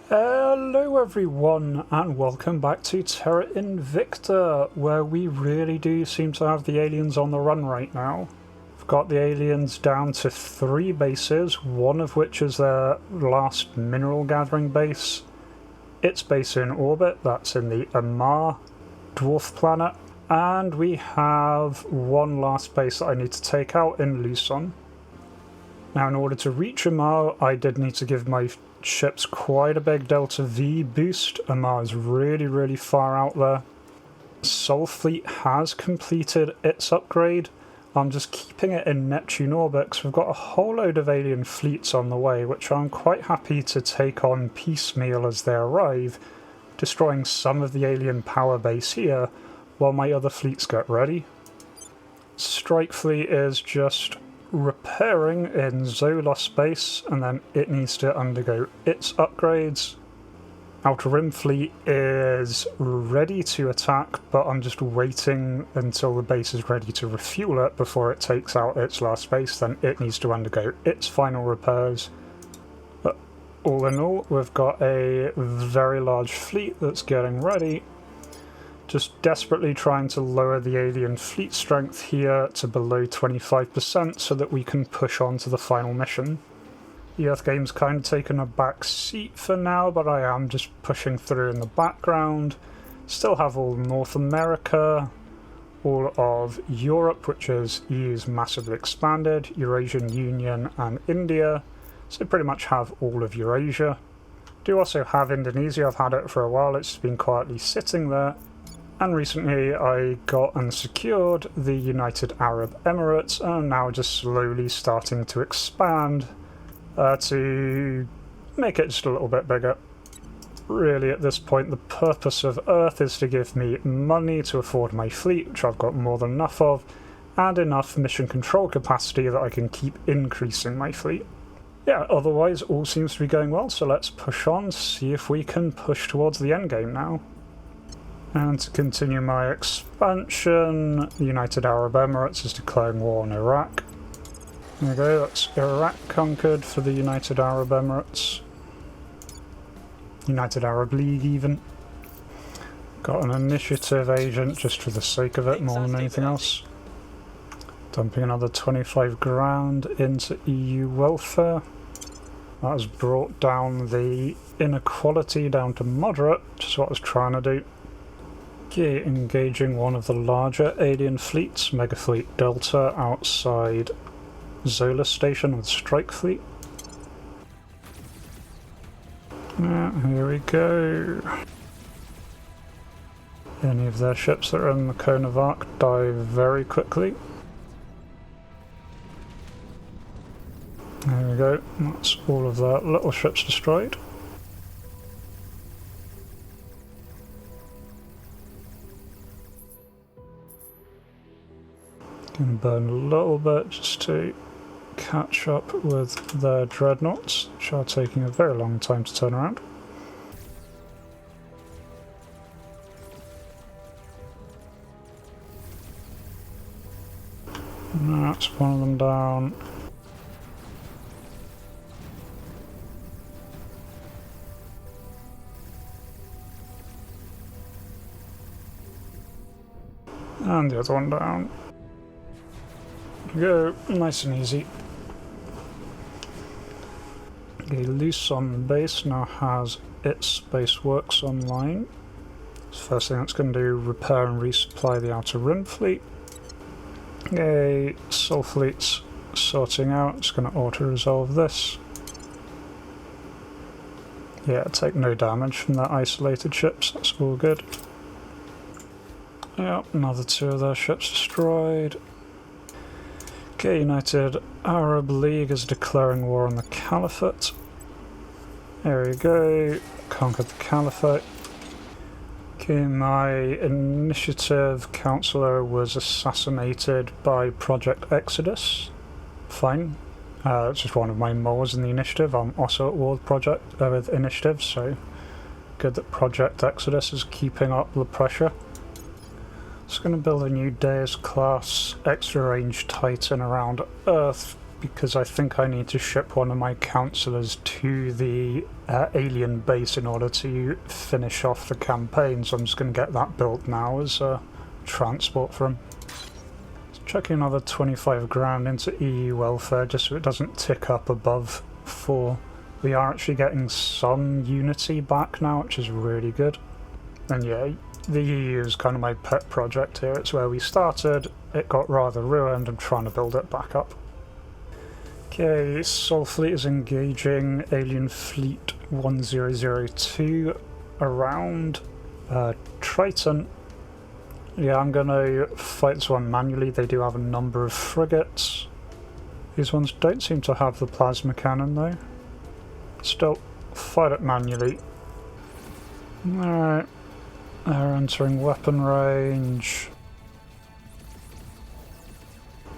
Hello everyone and welcome back to Terra Invicta, where we really do seem to have the aliens on the run right now. We've got the aliens down to 3 bases, one of which is their last mineral gathering base. Its base in orbit, that's in the Amar dwarf planet, and we have one last base that I need to take out in Luison. Now in order to reach Amar, I did need to give my ships quite a big Delta V boost. Amar is really far out there. Sol Fleet has completed its upgrade. I'm just keeping it in Neptune orbit because we've got a whole load of alien fleets on the way, which I'm quite happy to take on piecemeal as they arrive, destroying some of the alien power base here while my other fleets get ready. Strike Fleet is just repairing in Zola space, and then it needs to undergo its upgrades. Outer Rim Fleet is ready to attack, but I'm just waiting until the base is ready to refuel it before it takes out its last base. Then it needs to undergo its final repairs. But all in all, we've got a very large fleet that's getting ready. Just desperately trying to lower the alien fleet strength here to below 25% so that we can push on to the final mission. The Earth game's kind of taken a back seat for now, but I am just pushing through in the background. Still have all North America, all of Europe, which is EU's massively expanded, Eurasian Union and India, so pretty much have all of Eurasia. Do also have Indonesia. I've had it for a while, it's been quietly sitting there. And recently I got and secured the United Arab Emirates, and I'm now just slowly starting to expand to make it just a little bit bigger. Really at this point the purpose of Earth is to give me money to afford my fleet, which I've got more than enough of, and enough mission control capacity that I can keep increasing my fleet. Yeah, otherwise all seems to be going well, so let's push on, see if we can push towards the endgame now. And to continue my expansion, the United Arab Emirates is declaring war on Iraq. There we go, that's Iraq conquered for the United Arab Emirates. United Arab League even. Got an initiative agent just for the sake of it more than anything else. Dumping another 25 grand into EU welfare. That has brought down the inequality down to moderate, which is what I was trying to do. Okay, engaging one of the larger alien fleets, Megafleet Delta, outside Zola Station with Strike Fleet. Yeah, here we go. Any of their ships that are in the Cone of Arc die very quickly. There we go, that's all of their little ships destroyed. Going to burn a little bit just to catch up with their dreadnoughts, which are taking a very long time to turn around. And that's one of them down. And the other one down. Go, nice and easy. Okay, Luison base now has its space works online. So first thing that's going to do, repair and resupply the Outer Rim fleet. Okay, Sol Fleet's sorting out, it's going to auto-resolve this. Yeah, take no damage from their isolated ships, that's all good. Yep, another 2 of their ships destroyed. Okay, United Arab League is declaring war on the Caliphate. There we go, conquered the Caliphate. Okay, my initiative councillor was assassinated by Project Exodus. Fine. It's just one of my moles in the initiative. I'm also at war with initiative, so good that Project Exodus is keeping up the pressure. Just going to build a new Deus class extra range Titan around Earth because I think I need to ship one of my councillors to the alien base in order to finish off the campaign, so I'm just going to get that built now as transport for him. Chucking another 25 grand into EU welfare just so it doesn't tick up above 4. We are actually getting some unity back now, which is really good. And yeah, the EU is kind of my pet project here. It's where we started, it got rather ruined, I'm trying to build it back up. Okay, Sol Fleet is engaging Alien Fleet 1002 around Triton. Yeah, I'm going to fight this one manually. They do have a number of frigates. These ones don't seem to have the plasma cannon though. Still, fight it manually. Alright, they're entering weapon range.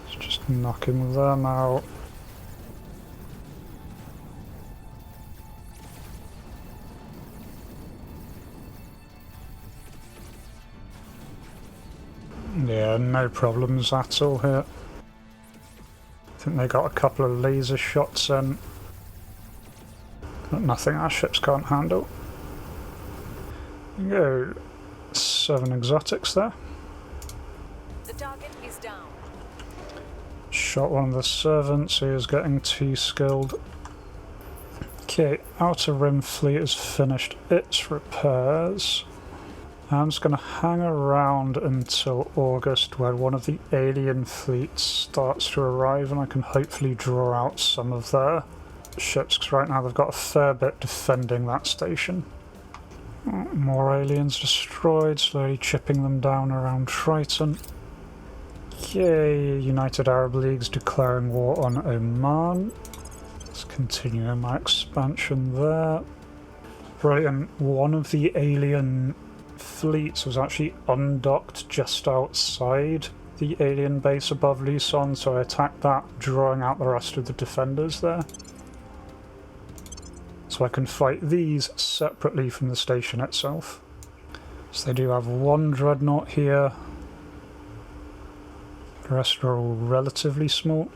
Let's just knocking them out. Yeah, no problems at all here. I think they got a couple of laser shots in, but nothing our ships can't handle. Go 7 exotics there. The target is down. Shot one of the servants who is getting too skilled. Okay, Outer Rim Fleet has finished its repairs. I'm just going to hang around until August where one of the alien fleets starts to arrive and I can hopefully draw out some of their ships, because right now they've got a fair bit defending that station. More aliens destroyed, slowly chipping them down around Triton. Okay, United Arab League's declaring war on Oman. Let's continue my expansion there. Brilliant. One of the alien fleets was actually undocked just outside the alien base above Luison, so I attacked that, drawing out the rest of the defenders there. So I can fight these separately from the station itself. So they do have one dreadnought here. The rest are all relatively small.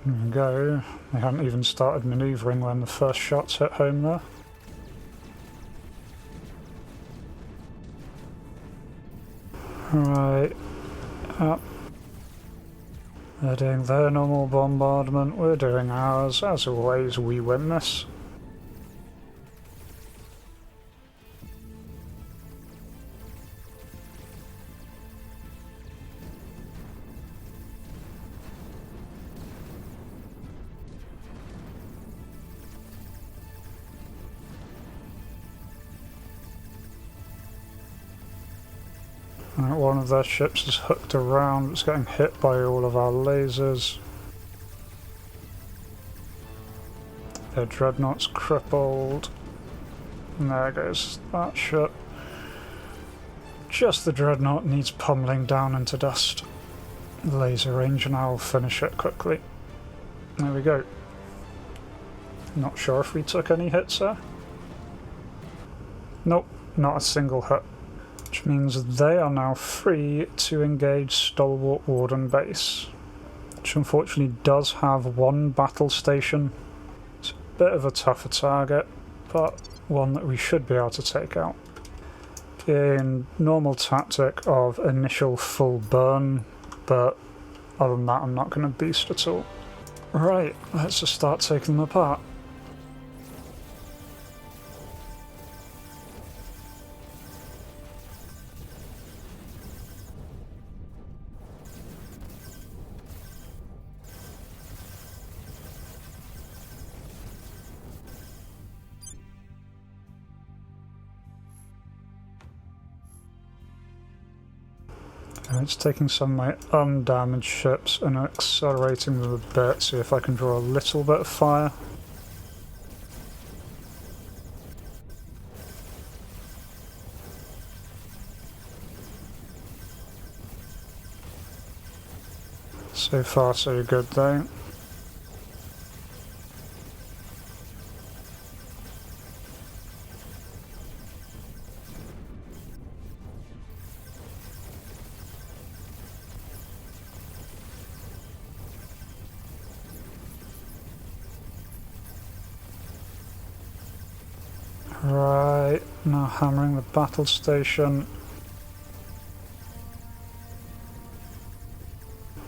There we go. They hadn't even started manoeuvring when the first shots hit home there. Right, they're doing their normal bombardment, we're doing ours. As always, we win this. Right, one of their ships is hooked around, it's getting hit by all of our lasers. Their dreadnought's crippled. And there goes that ship. Just the dreadnought needs pummeling down into dust. Laser range and I'll finish it quickly. There we go. Not sure if we took any hits there. Nope, not a single hit. Which means they are now free to engage Stalwart Warden Base, which unfortunately does have one battle station. It's a bit of a tougher target, but one that we should be able to take out. In normal tactic of initial full burn, but other than that I'm not going to boost at all. Right, let's just start taking them apart. It's taking some of my undamaged ships and accelerating them a bit, see if I can draw a little bit of fire. So far so good though. Right, now hammering the battle station.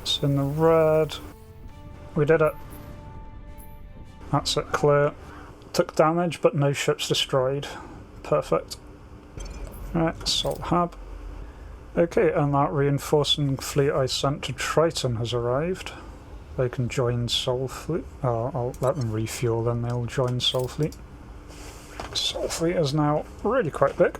It's in the red. We did it. That's it, clear. Took damage, but no ships destroyed. Perfect. Right, Salt Hab. Okay, and that reinforcing fleet I sent to Triton has arrived. They can join Sol Fleet. Oh, I'll let them refuel, then they'll join Sol Fleet. Sol Fleet is now really quite big.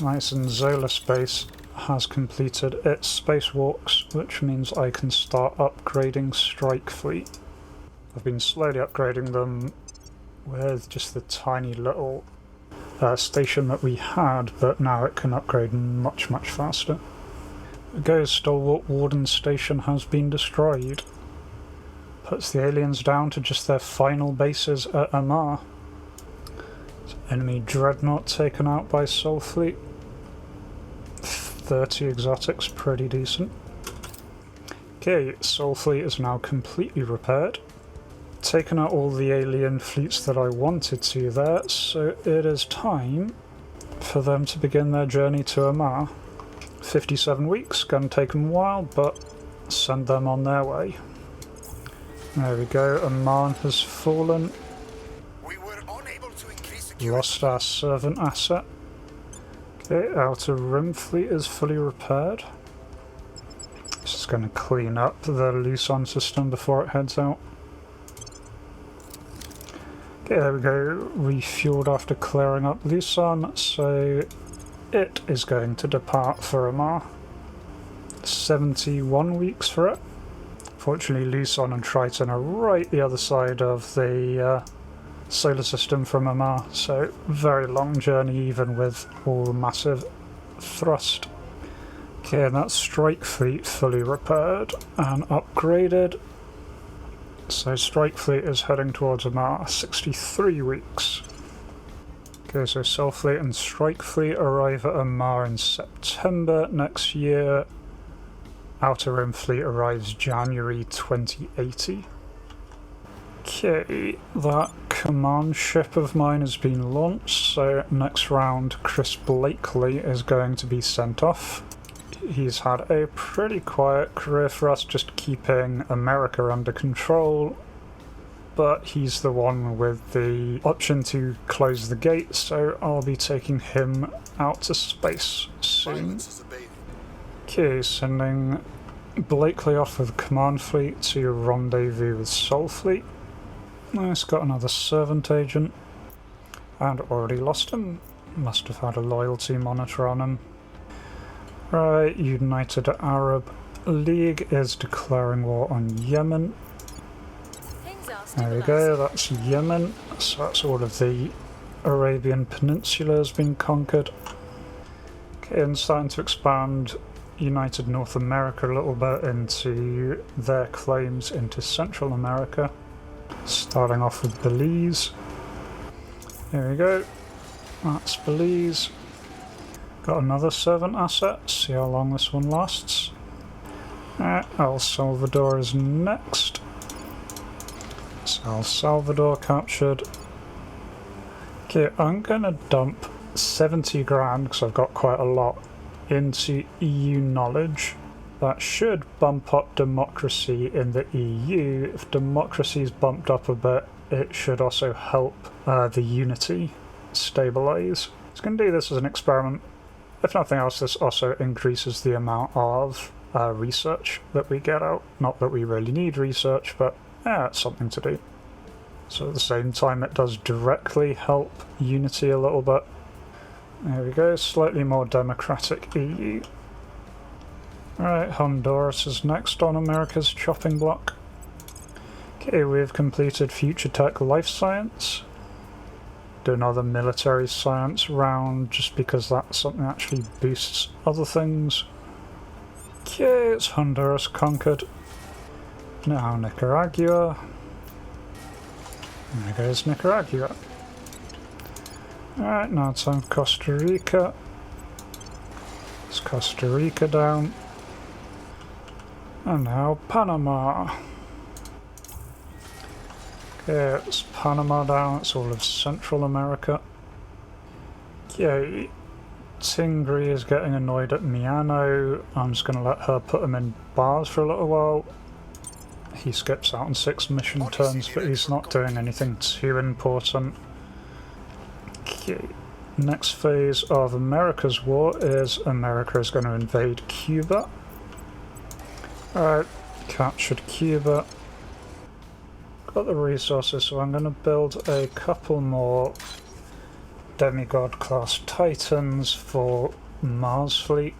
Nice, and Zola Space has completed its spacewalks, which means I can start upgrading Strike Fleet. I've been slowly upgrading them with just the tiny little station that we had, but now it can upgrade much faster. The Go Stalwart Warden Station has been destroyed. Puts the aliens down to just their final bases at Amar. Enemy Dreadnought taken out by Sol Fleet. 30 exotics, pretty decent. Okay, Sol Fleet is now completely repaired. Taken out all the alien fleets that I wanted to there, so it is time for them to begin their journey to Amar. 57 weeks, gonna take them a while, but send them on their way. There we go, Amman has fallen. We were unable to increase security. Lost our servant asset. Okay, Outer Rim fleet is fully repaired. Just gonna clean up the Luison system before it heads out. Okay, there we go, refueled after clearing up Luison, so it is going to depart for Amar. 71 weeks for it. Fortunately, Luison and Triton are right the other side of the solar system from Amar, so very long journey even with all the massive thrust. Okay, and that Strike Fleet fully repaired and upgraded. So Strike Fleet is heading towards Amar, 63 weeks. Okay, so Sol Fleet and Strike Fleet arrive at Amar in September next year. Outer Rim Fleet arrives January 2080. Okay, that command ship of mine has been launched, so next round Chris Blakely is going to be sent off. He's had a pretty quiet career for us, just keeping America under control, but he's the one with the option to close the gate, so I'll be taking him out to space soon. Violence is abating. Okay, sending Blakely off with Command Fleet to rendezvous with Sol Fleet. Nice, got another servant agent, and already lost him. Must have had a loyalty monitor on him. Right, United Arab League is declaring war on Yemen. Things are There we stabilized. go, that's Yemen. So that's all of the Arabian Peninsula has been conquered. Okay, and starting to expand United North America a little bit into their claims into Central America. Starting off with Belize. There we go. That's Belize. Got another servant asset. See how long this one lasts. El Salvador is next. So El Salvador captured. Okay, I'm gonna dump 70 grand, because I've got quite a lot, into EU knowledge. That should bump up democracy in the EU. If democracy's bumped up a bit, it should also help the unity stabilize. I was going to do this as an experiment. If nothing else, this also increases the amount of research that we get out. Not that we really need research, but it's something to do. So at the same time, it does directly help unity a little bit. There we go, slightly more democratic EU. Alright, Honduras is next on America's chopping block. Okay, we've completed Future Tech Life Science. Do another military science round, just because that's something that actually boosts other things. Okay, it's Honduras conquered. Now Nicaragua. There goes Nicaragua. Alright, now time for Costa Rica. It's Costa Rica down. And now Panama. Okay, it's Panama down, it's all of Central America. Okay, Tingri is getting annoyed at Miano. I'm just going to let her put him in bars for a little while. He skips out on 6 mission turns, but he's not doing anything too important. Okay. Next phase of America's war is America is going to invade Cuba. Alright, captured Cuba. Got the resources, so I'm going to build a couple more demigod class Titans for Mars fleet.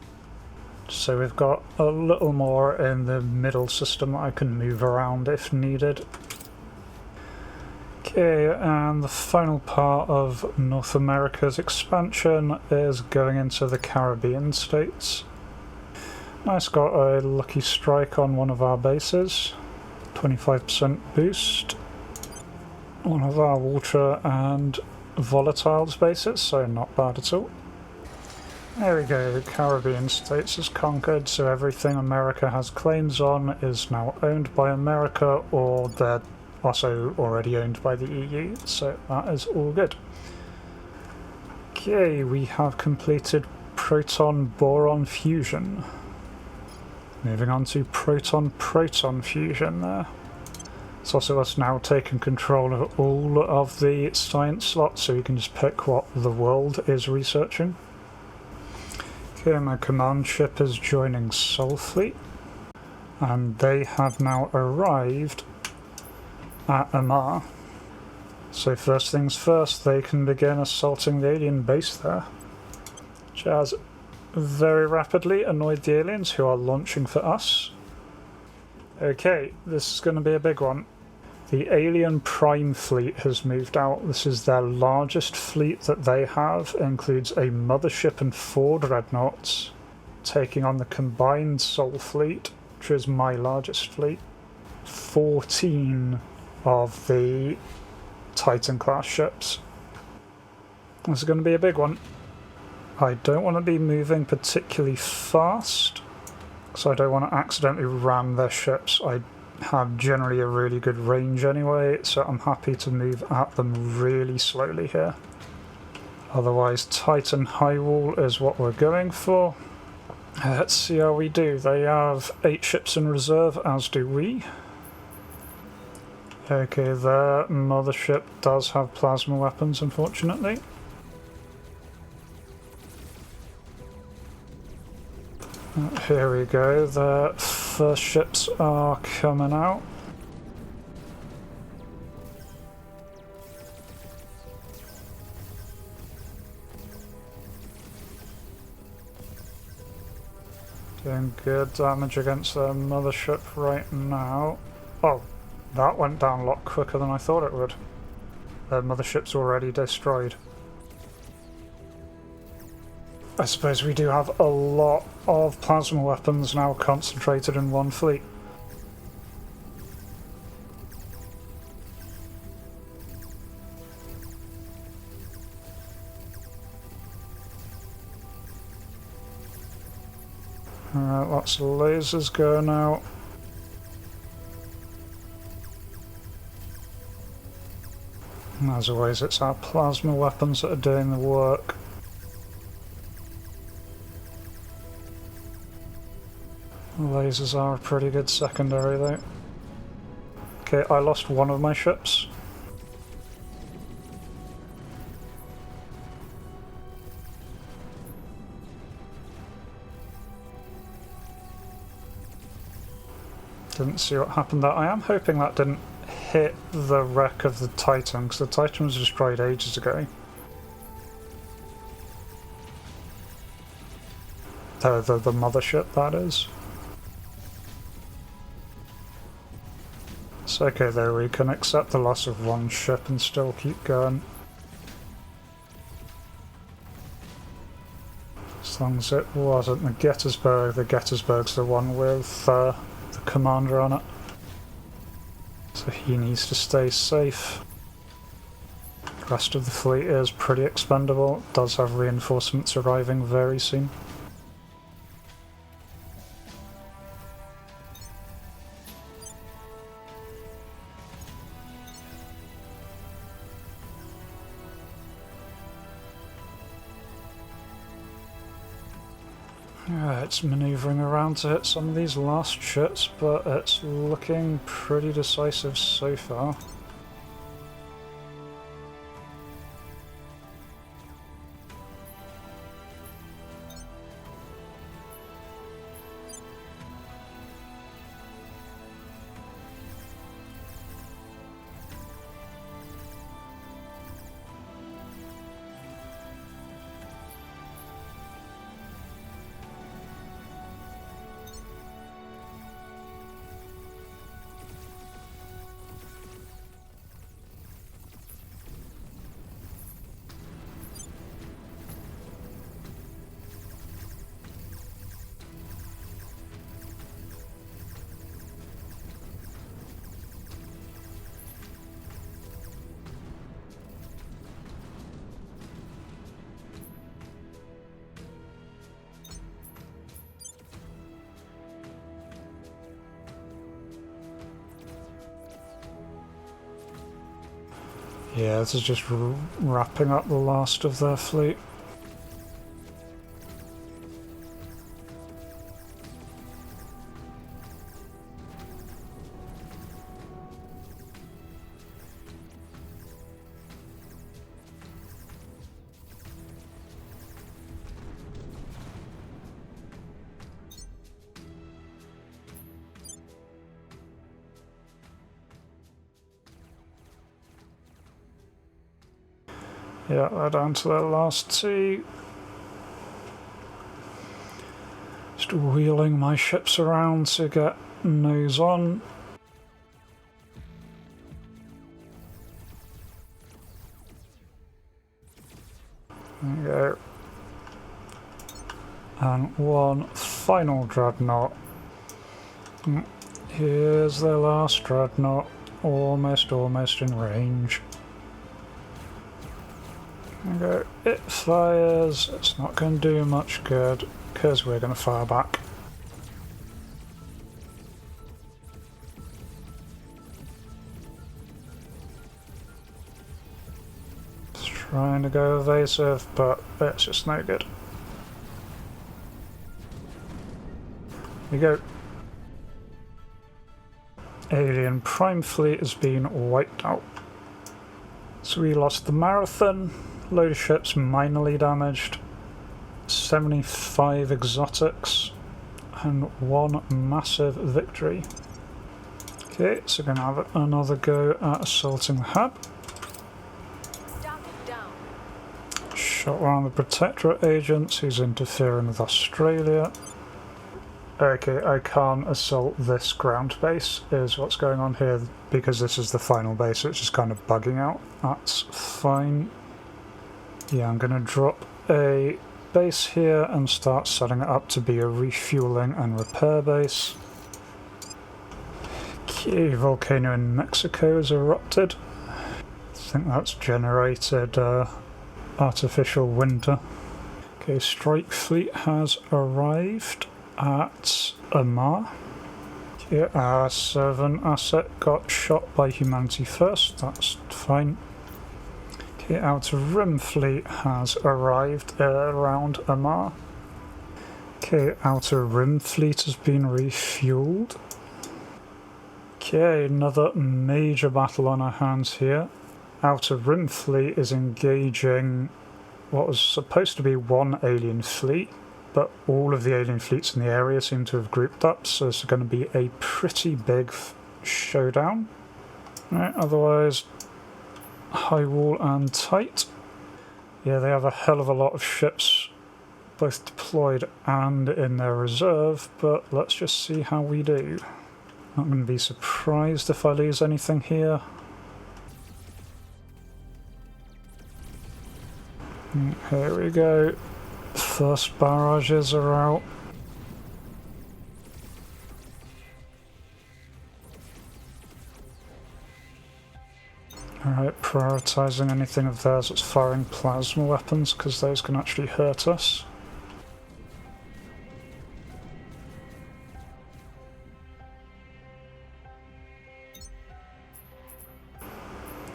So we've got a little more in the middle system that I can move around if needed. Okay, and the final part of North America's expansion is going into the Caribbean states. Nice, got a lucky strike on one of our bases. 25% boost. One of our water and volatiles bases, so not bad at all. There we go, the Caribbean states is conquered, so everything America has claims on is now owned by America, or they're also already owned by the EU, so that is all good. Okay, we have completed proton-boron fusion. Moving on to proton-proton fusion there. It's also us now taking control of all of the science slots, so you can just pick what the world is researching. Okay, my command ship is joining Sol Fleet, and they have now arrived at Amar. So first things first, they can begin assaulting the alien base there, which has very rapidly annoyed the aliens who are launching for us. Okay, this is going to be a big one. The alien prime fleet has moved out. This is their largest fleet that they have. It includes a mothership and 4 dreadnoughts, taking on the combined Sol fleet, which is my largest fleet. 14 of the Titan class ships. This is going to be a big one. I don't want to be moving particularly fast, so I don't want to accidentally ram their ships. I have generally a really good range anyway, so I'm happy to move at them really slowly here. Otherwise, Titan high wall is what we're going for. Let's see how we do. They have 8 ships in reserve, as do we. Okay, their mothership does have plasma weapons, unfortunately. Here we go, their first ships are coming out. Doing good damage against their mothership right now. Oh, that went down a lot quicker than I thought it would. Their mothership's already destroyed. I suppose we do have a lot of plasma weapons now concentrated in one fleet. Alright, lots of lasers going out. And as always, it's our plasma weapons that are doing the work. Lasers are a pretty good secondary though. Okay, I lost one of my ships. Didn't see what happened there. I am hoping that didn't hit the wreck of the Titan, because the Titan was destroyed ages ago. The mothership, that is. It's okay though, we can accept the loss of one ship and still keep going. As long as it wasn't the Gettysburg's the one with the commander on it. So he needs to stay safe. The rest of the fleet is pretty expendable, it does have reinforcements arriving very soon. Yeah, it's manoeuvring around to hit some of these last ships, but it's looking pretty decisive so far. Yeah, this is just wrapping up the last of their fleet. Yeah, they're down to their last two. Just wheeling my ships around to get nose on. There you go. And one final dreadnought. Here's their last dreadnought. Almost in range. There we go. It fires. It's not going to do much good because we're going to fire back. It's trying to go evasive, but it's just no good. There we go. Alien Prime Fleet has been wiped out. So we lost the Marathon. Load of ships minorly damaged, 75 exotics, and one massive victory. Okay, so we're going to have another go at assaulting the hub. Shot around the Protectorate agents who's interfering with Australia. Okay, I can't assault this ground base, is what's going on here, because this is the final base, so it's just kind of bugging out. That's fine. Yeah, I'm going to drop a base here and start setting it up to be a refueling and repair base. Okay, volcano in Mexico has erupted. I think that's generated artificial winter. Okay, Strike Fleet has arrived at Amar. Okay, our servant asset got shot by Humanity First, that's fine. The Outer Rim Fleet has arrived around Amar. Okay, Outer Rim Fleet has been refueled. Okay, another major battle on our hands here. Outer Rim Fleet is engaging what was supposed to be one alien fleet, but all of the alien fleets in the area seem to have grouped up, so it's going to be a pretty big showdown. Right, otherwise, high wall and tight. Yeah, they have a hell of a lot of ships both deployed and in their reserve, but let's just see how we do. Not going to be surprised if I lose anything here. Here we go. First barrages are out. Alright, prioritising anything of theirs that's firing plasma weapons, because those can actually hurt us.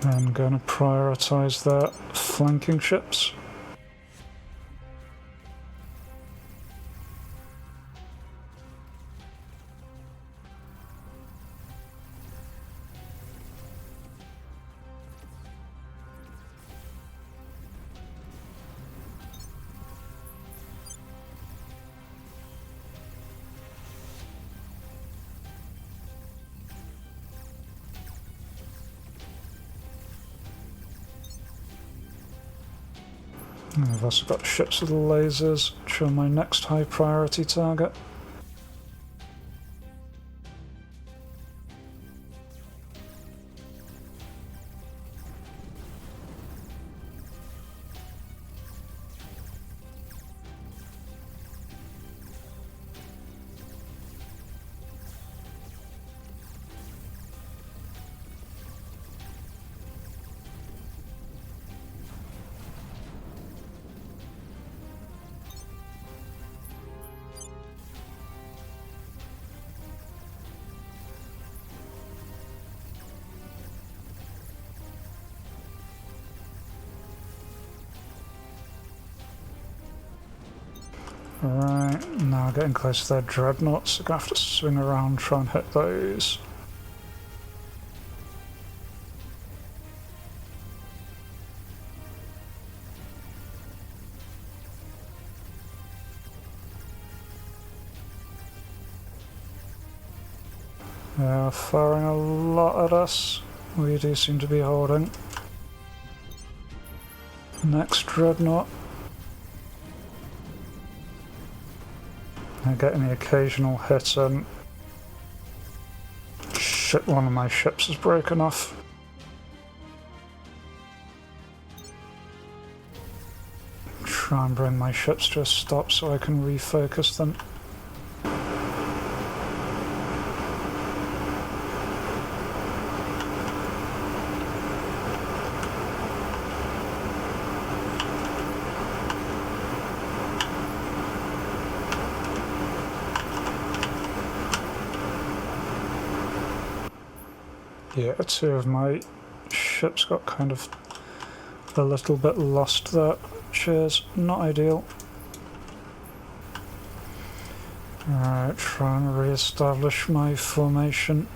I'm going to prioritise their flanking ships. And I've also got ships with lasers, which are my next high priority target. Right, now getting close to their dreadnoughts, I'm gonna have to swing around, try and hit those. They're firing a lot at us. We do seem to be holding. Next dreadnought. They're getting the occasional hit in. Shit, one of my ships is broken off. Try and bring my ships to a stop so I can refocus them. Yeah, two of my ships got kind of a little bit lost there, which is not ideal. Alright, try and re-establish my formation.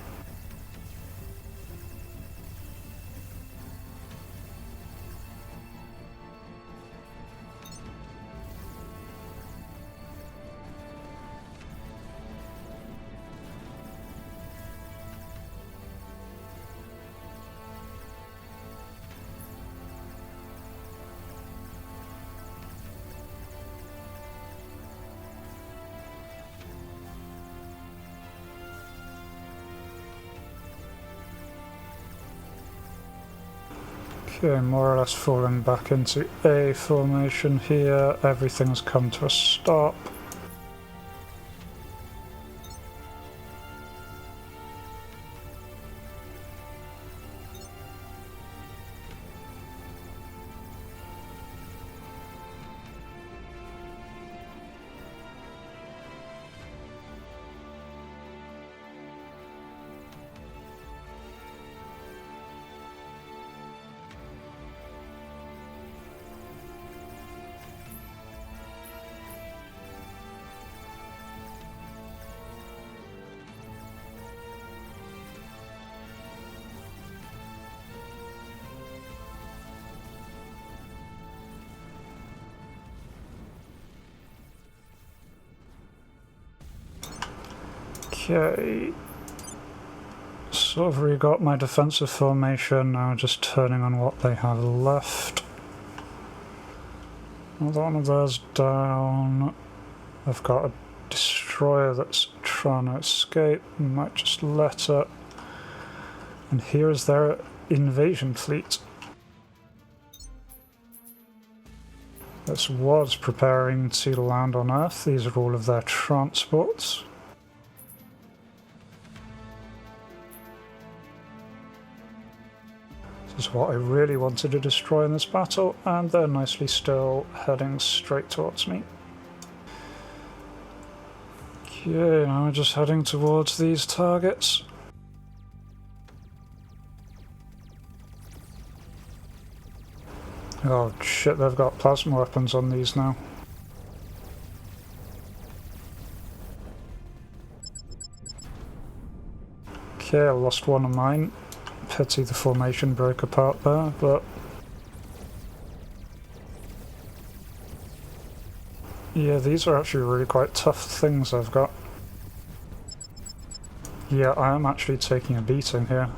Okay, more or less falling back into A formation here. Everything's come to a stop. Okay, so I've re-got my defensive formation, now just turning on what they have left. Another one of those down. I've got a destroyer that's trying to escape, might just let it. And here is their invasion fleet. This was preparing to land on Earth. These are all of their transports. This is what I really wanted to destroy in this battle, and they're nicely still heading straight towards me. Okay, now we're just heading towards these targets. Oh shit, they've got plasma weapons on these now. Okay, I lost one of mine. Pity the formation broke apart there, but yeah, these are actually really quite tough things I've got. Yeah, I am actually taking a beating here.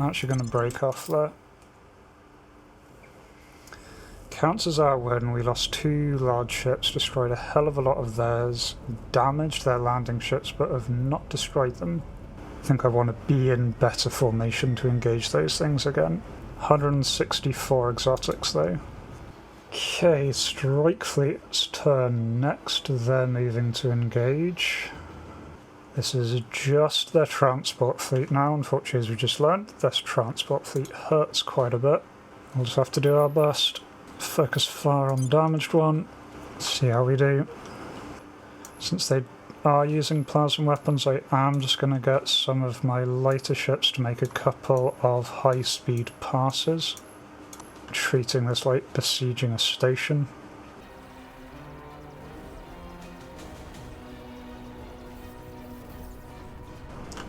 Actually going to break off there. Counts as our win. We lost 2 large ships, destroyed a hell of a lot of theirs, damaged their landing ships, but have not destroyed them. I think I want to be in better formation to engage those things again. 164 exotics though. Okay, Strike Fleet's turn next. They're moving to engage. This is just their transport fleet now. Unfortunately, as we just learned, this transport fleet hurts quite a bit. We'll just have to do our best. Focus fire on the damaged one. See how we do. Since they are using plasma weapons, I am just going to get some of my lighter ships to make a couple of high-speed passes. Treating this like besieging a station.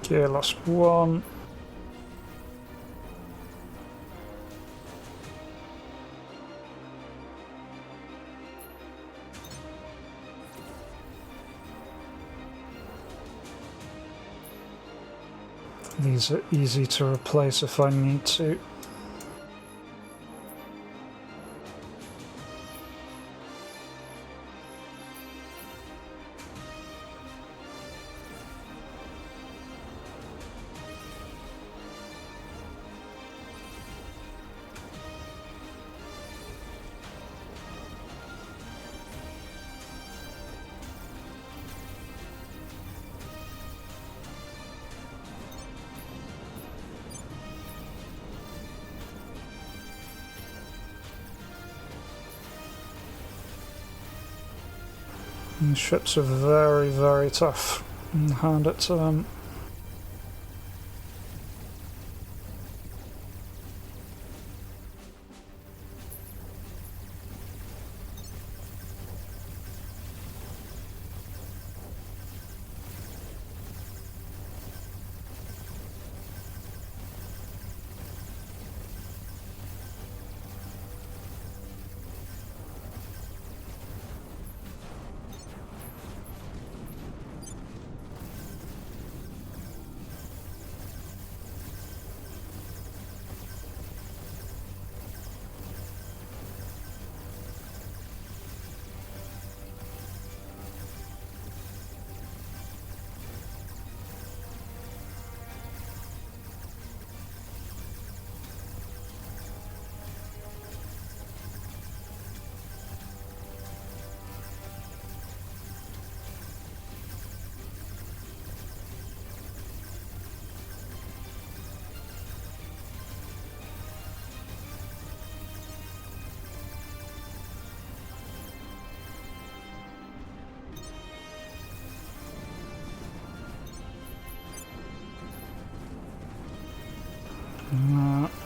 Okay, lost 1. These are easy to replace if I need to. These ships are very, very tough. Hand it to them.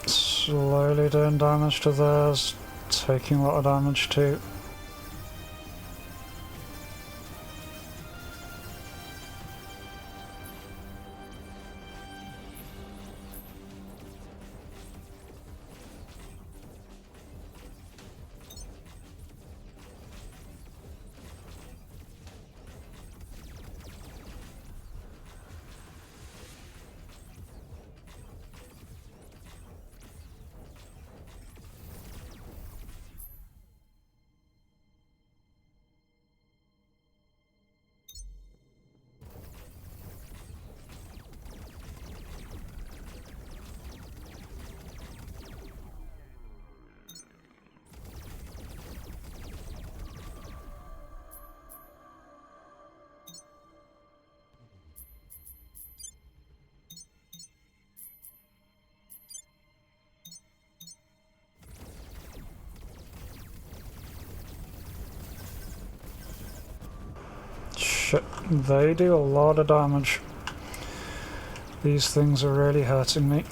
Slowly doing damage to theirs, taking a lot of damage too. Shit, they do a lot of damage. These things are really hurting me.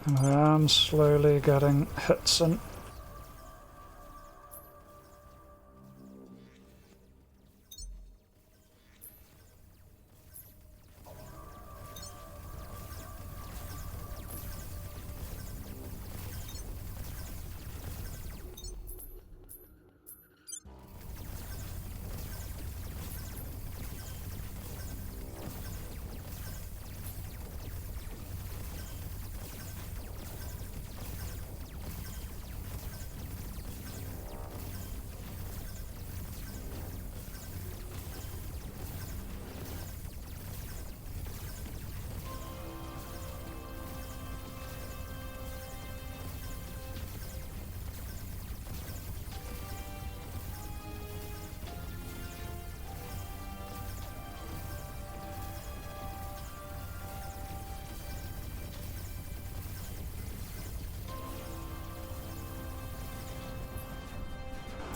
And I am slowly getting hits in.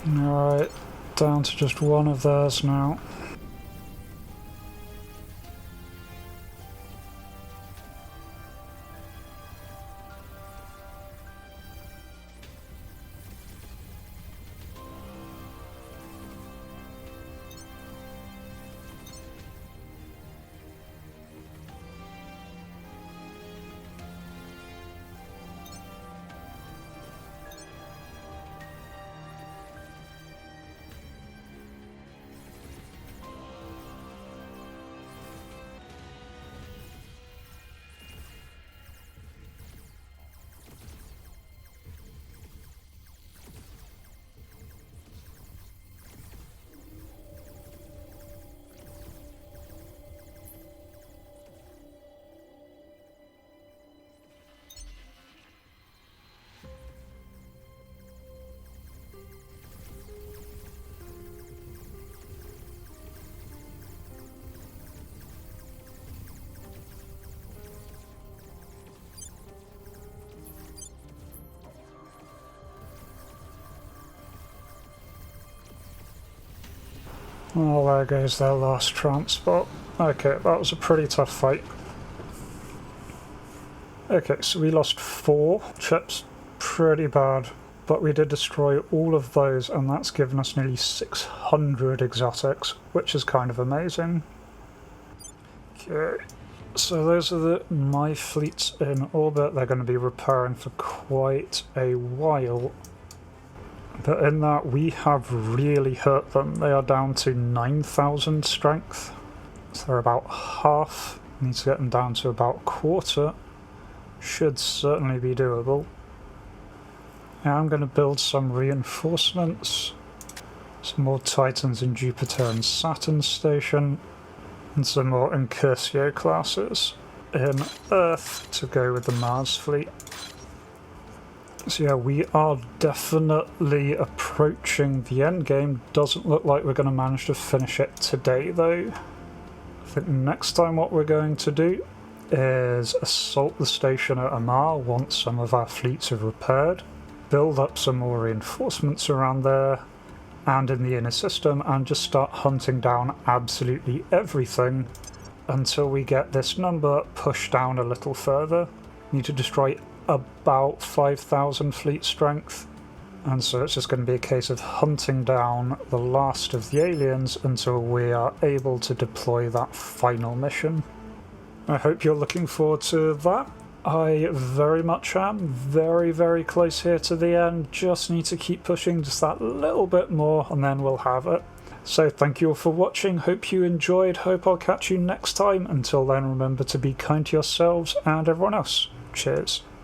Alright, down to just one of theirs now. Oh, there goes their last transport. Okay, that was a pretty tough fight. Okay, so we lost 4 chips. Pretty bad. But we did destroy all of those, and that's given us nearly 600 exotics, which is kind of amazing. Okay, so those are my fleets in orbit. They're going to be repairing for quite a while. But in that, we have really hurt them. They are down to 9,000 strength. So they're about half. Need to get them down to about a quarter. Should certainly be doable. Now I'm going to build some reinforcements. Some more Titans in Jupiter and Saturn station. And some more Incursio classes in Earth to go with the Mars fleet. So yeah, we are definitely approaching the end game. Doesn't look like we're going to manage to finish it today though. I think next time what we're going to do is assault the station at Amar once some of our fleets are repaired, build up some more reinforcements around there and in the inner system, and just start hunting down absolutely everything until we get this number pushed down a little further. Need to destroy about 5,000 fleet strength, and so it's just going to be a case of hunting down the last of the aliens until we are able to deploy that final mission. I hope you're looking forward to that. I very much am. Very, very close here to the end. Just need to keep pushing just that little bit more and then we'll have it. So thank you all for watching. Hope you enjoyed. Hope I'll catch you next time. Until then, remember to be kind to yourselves and everyone else. Cheers.